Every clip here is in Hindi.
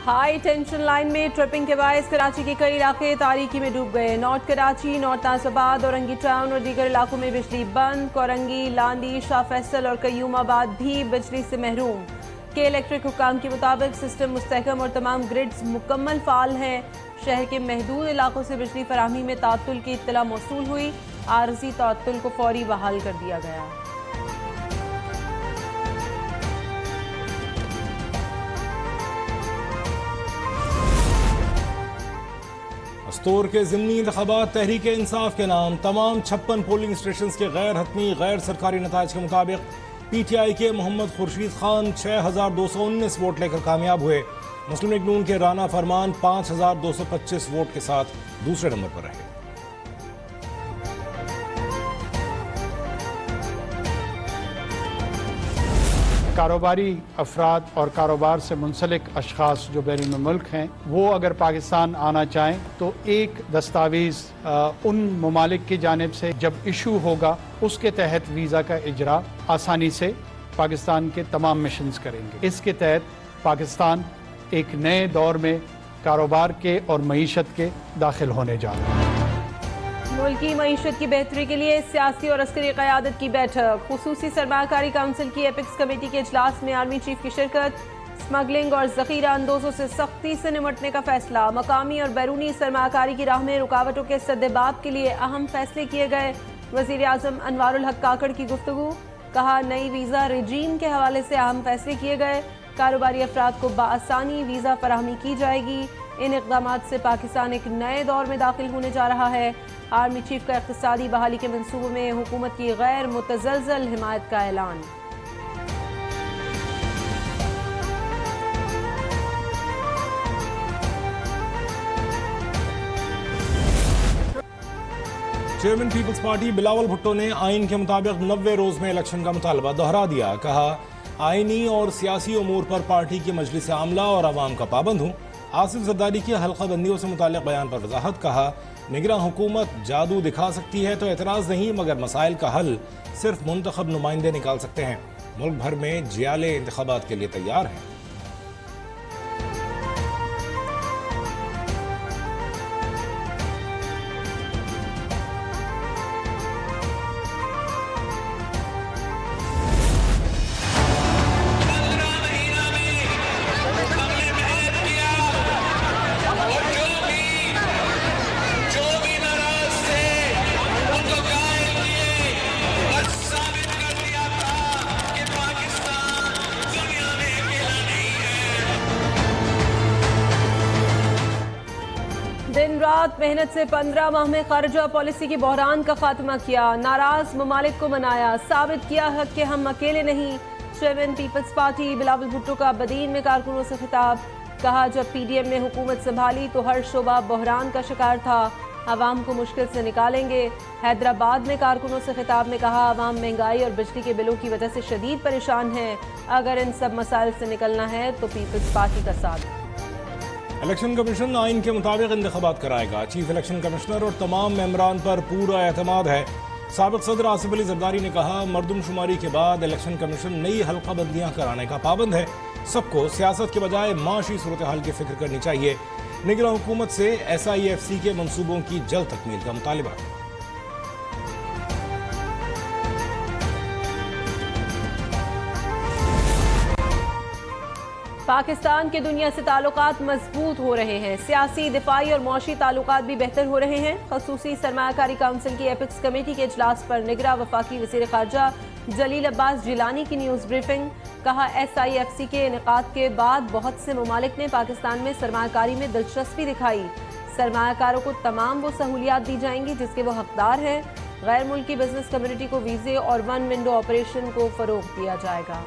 हाई टेंशन लाइन में ट्रिपिंग के बायस कराची के कई इलाके तारीकी में डूब गए। North Karachi, north Nazimabad, Orangi town और दीगर इलाकों में बिजली बंद। कोरंगी, लांदी, शाह फैसल और कयूमाबाद भी बिजली से महरूम। के इलेक्ट्रिक हुक्काम के मुताबिक सिस्टम मुस्तहकम और तमाम ग्रिड्स मुकम्मल फाल हैं। शहर के महदूद इलाकों से बिजली फराहमी में ताअत्तुल की इत्तला मौसूल हुई। आरजी ताअत्तुल को फौरी बहाल कर दिया गया। अस्तोर के ज़िमनी इंतखाबात तहरीक इंसाफ के नाम तमाम 56 पोलिंग स्टेशन के गैर हतमी गैर सरकारी नताइज के मुताबिक PTI के मोहम्मद खुर्शीद खान 6219 वोट लेकर कामयाब हुए। मुस्लिम लीग नून के राना फरमान 5225 वोट के साथ दूसरे नंबर पर रहे। कारोबारी अफराद और कारोबार से मुंसलिक अशखास जो बैरून मुल्क हैं वो अगर पाकिस्तान आना चाहें तो एक दस्तावेज़ उन ममालिक की जानिब से जब इशू होगा उसके तहत वीज़ा का इजरा आसानी से पाकिस्तान के तमाम मिशंस करेंगे। इसके तहत पाकिस्तान एक नए दौर में कारोबार के और मईशत के दाखिल होने जा रहा है। मुल्क की मईशत की बेहतरी के लिए सियासी और अस्करी क़यादत की बैठक। खुसूसी सरमायाकारी काउंसिल की एपिक्स कमेटी के इजलास में आर्मी चीफ की शिरकत। स्मगलिंग और ज़ख़ीरा अंदोज़ों से सख्ती से निमटने का फैसला। मकामी और बैरूनी सरमायाकारी की राह में रुकावटों के सद्देबाब के लिए अहम फैसले किए गए। वज़ीर आज़म अनवारुल हक काकड़ की गुफ्तगू। कहा, नई वीज़ा रजीम के हवाले से अहम फैसले किए गए। कारोबारी अफराद को बाआसानी वीज़ा फराहमी की जाएगी। इन इक़दामात से पाकिस्तान एक नए दौर में दाखिल होने जा रहा है। आर्मी चीफ का इक़्तिसादी बहाली के मंसूबों में हुकूमत की गैर मुतज़लज़ल हिमायत का ऐलान। Chairman Peoples Party Bilawal Bhutto ने आइन के मुताबिक 90 रोज में इलेक्शन का मुतालबा दोहरा दिया। कहा, आइनी और सियासी उमूर पर पार्टी की मजलिस आमला और अवाम का पाबंद हूँ। आसिफ जरदारी की हल्का बंदियों से मुताल्लिक़ बयान पर वजाहत। कहा, निगरान हुकूमत जादू दिखा सकती है तो एतराज़ नहीं, मगर मसाइल का हल सिर्फ मुंतखब नुमाइंदे निकाल सकते हैं। मुल्क भर में जियाले इंतखाबात के लिए तैयार हैं। दिन रात मेहनत से 15 माह में खारजा पॉलिसी की बहरान का खात्मा किया। नाराज ममालिक को मनाया, साबित किया है कि हम अकेले नहीं। Chairman Peoples Party Bilawal Bhutto का बदीन में कारकुनों से खिताब। कहा, जब PDM ने हुकूमत संभाली तो हर शोबा बहरान का शिकार था। आवाम को मुश्किल से निकालेंगे। हैदराबाद में कारकुनों से खिताब में कहा, आवाम महंगाई और बिजली के बिलों की वजह से शदीद परेशान है। अगर इन सब मसाइल से निकलना है तो पीपल्स पार्टी का साथ। इलेक्शन कमीशन आइन के मुताबिक इंतखाबात कराएगा। चीफ इलेक्शन कमिश्नर और तमाम मेंबरान पर पूरा एतमाद है। साबिक सदर आसिफ अली जरदारी ने कहा, मरदमशुमारी के बाद इलेक्शन कमीशन नई हल्का बंदियां कराने का पाबंद है। सबको सियासत के बजाय माशी सूरत हाल की फिक्र करनी चाहिए। निगरान हुकूमत से SIFC के मंसूबों की जल्द तकमील का मुतालिबा। पाकिस्तान के दुनिया से ताल्लुकात मजबूत हो रहे हैं। सियासी, दिफाई और मौशी ताल्लुकात भी बेहतर हो रहे हैं। खसूसी सरमायाकारी काउंसिल की एपिक्स कमेटी के इजलास पर निगरां वफाकी वज़ीर ख़ारजा जलील अब्बास जिलानी की न्यूज़ ब्रीफिंग। कहा, SIFC के इनेकाद के बाद बहुत से ममालिक ने पाकिस्तान में सरमायाकारी में दिलचस्पी दिखाई। सरमायाकारों को तमाम वो सहूलियात दी जाएंगी जिसके वो हकदार हैं। गैर मुल्की बिजनेस कम्युनिटी को वीज़े और वन विंडो ऑपरेशन को फ़रोग़ दिया जाएगा।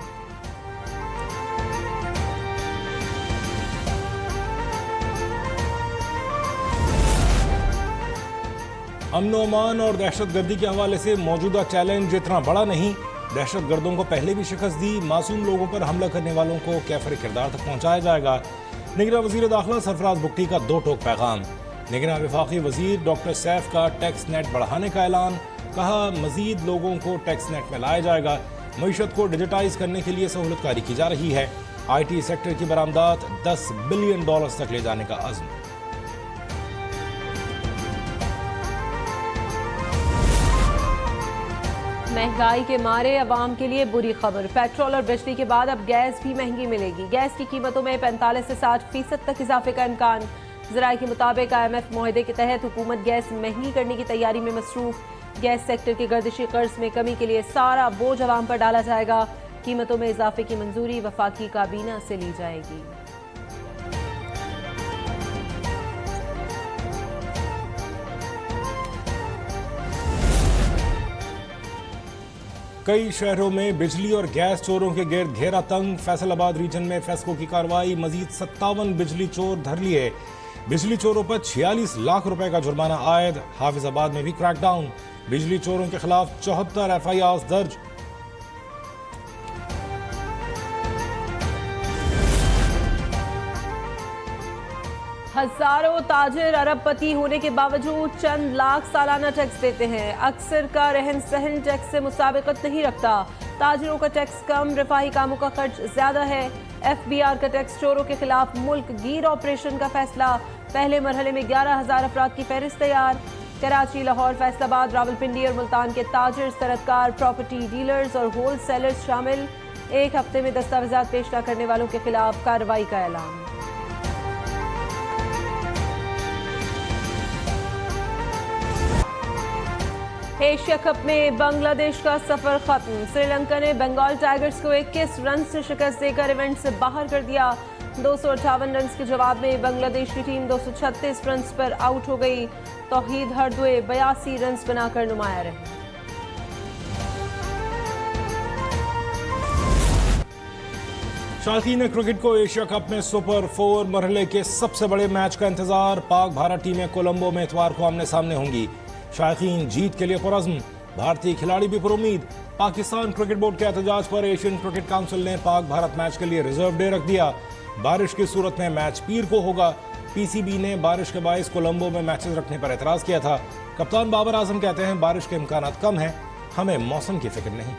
अमन अमान और दहशत गर्दी के हवाले से मौजूदा चैलेंज इतना बड़ा नहीं। दहशत गर्दों को पहले भी शिकस्त दी। मासूम लोगों पर हमला करने वालों को कैफर किरदार तक पहुंचाया जाएगा। निगरान वज़ीर दाखिला सरफराज बुगटी का 2 टोक पैगाम। निगरान वफाकी वज़ीर डॉक्टर सैफ का टैक्स नेट बढ़ाने का ऐलान। कहा, मजीद लोगों को टैक्स नेट में लाया जाएगा। मईशत को डिजिटाइज करने के लिए सहूलतकारी की जा रही है। IT सेक्टर की बरामदात $10 बिलियन तक ले जाने का अज़्म। महंगाई के मारे अवाम के लिए बुरी खबर। पेट्रोल और बिजली के बाद अब गैस भी महंगी मिलेगी। गैस की कीमतों में 45 से 60% तक इजाफे का इम्कान। ज़राए के मुताबिक IMF मुआहदे के तहत हुकूमत गैस महंगी करने की तैयारी में मसरूफ। गैस सेक्टर के गर्दिशी कर्ज में कमी के लिए सारा बोझ अवाम पर डाला जाएगा। कीमतों में इजाफे की मंजूरी वफाकी काबीना से ली जाएगी। कई शहरों में बिजली और गैस चोरों के गिर्द घेरा तंग। फैसलाबाद रीजन में फेस्को की कार्रवाई। मजीद 57 बिजली चोर धर लिए। बिजली चोरों पर 46 लाख रुपए का जुर्माना आयद। हाफिजाबाद में भी क्रैकडाउन। बिजली चोरों के खिलाफ 74 FIRs दर्ज। हजारों ताजिर अरबपति होने के बावजूद चंद लाख सालाना टैक्स देते हैं। अक्सर का रहन सहन टैक्स से मुताबिकत नहीं रखता। ताजिरों का टैक्स कम, रफाही कामों का खर्च ज्यादा है। FBR का टैक्स चोरों के खिलाफ मुल्क गिर ऑपरेशन का फैसला। पहले मरहले में 11,000 अफराद की फहरिस्त तैयार। कराची, लाहौर, फैसलाबाद, रावलपिंडी और मुल्तान के ताजिर, सरतकार, प्रॉपर्टी डीलर्स और होल सेलर्स शामिल। एक हफ्ते में दस्तावेजात पेश न करने वालों के खिलाफ कार्रवाई का ऐलान। एशिया कप में बांग्लादेश का सफर खत्म। श्रीलंका ने बंगाल टाइगर्स को 21 रन से शिकस्त देकर इवेंट से बाहर कर दिया। 258 रन के जवाब में बांग्लादेश की टीम 236 रन पर आउट हो गई। तौहीद हरदोए 82 रन बनाकर नुमाया रहे। शायकीन क्रिकेट को एशिया कप में सुपर 4 मरहले के सबसे बड़े मैच का इंतजार। पाक भारत टीमें कोलंबो में इतवार को आमने सामने होंगी। शायकीन जीत के लिए पुरअज़्म। भारतीय खिलाड़ी भी पुरुमीद। पाकिस्तान क्रिकेट बोर्ड के एहतजाज पर एशियन क्रिकेट काउंसिल ने पाक भारत मैच के लिए रिजर्व डे रख दिया। बारिश की सूरत में मैच पीर को होगा। PCB ने बारिश के बायस कोलंबो में मैचेस रखने पर एतराज किया था। कप्तान बाबर आजम कहते हैं बारिश के इम्कानात कम हैं, हमें मौसम की फिक्र नहीं।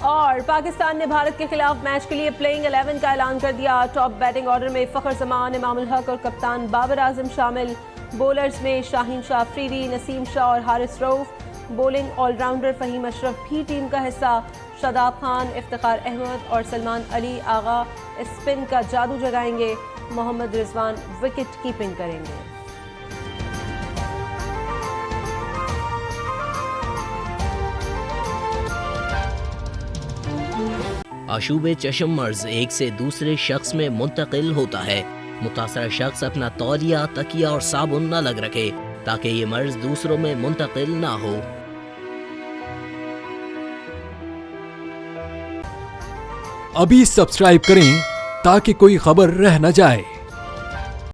और पाकिस्तान ने भारत के खिलाफ मैच के लिए प्लेइंग 11 का ऐलान कर दिया। टॉप बैटिंग ऑर्डर में फखर जमान, इमामुल हक और कप्तान बाबर आजम शामिल। बॉलर्स में शाहीन शाह अफरीदी, नसीम शाह और हारिस रऊफ। बॉलिंग ऑलराउंडर फहीम अशरफ भी टीम का हिस्सा। शादाब खान, इफ्तिखार अहमद और सलमान अली आगा स्पिन का जादू जगाएंगे। मोहम्मद रिजवान विकेट कीपिंग करेंगे। आशूब चश्म मर्ज एक से दूसरे शख्स में मुंतकिल होता है। मुतासरा शख्स अपना तौलिया, तकिया और साबुन न लग रखे ताकि ये मर्ज दूसरों में मुंतकिल ना हो। अभी सब्सक्राइब करें ताकि कोई खबर रह न जाए।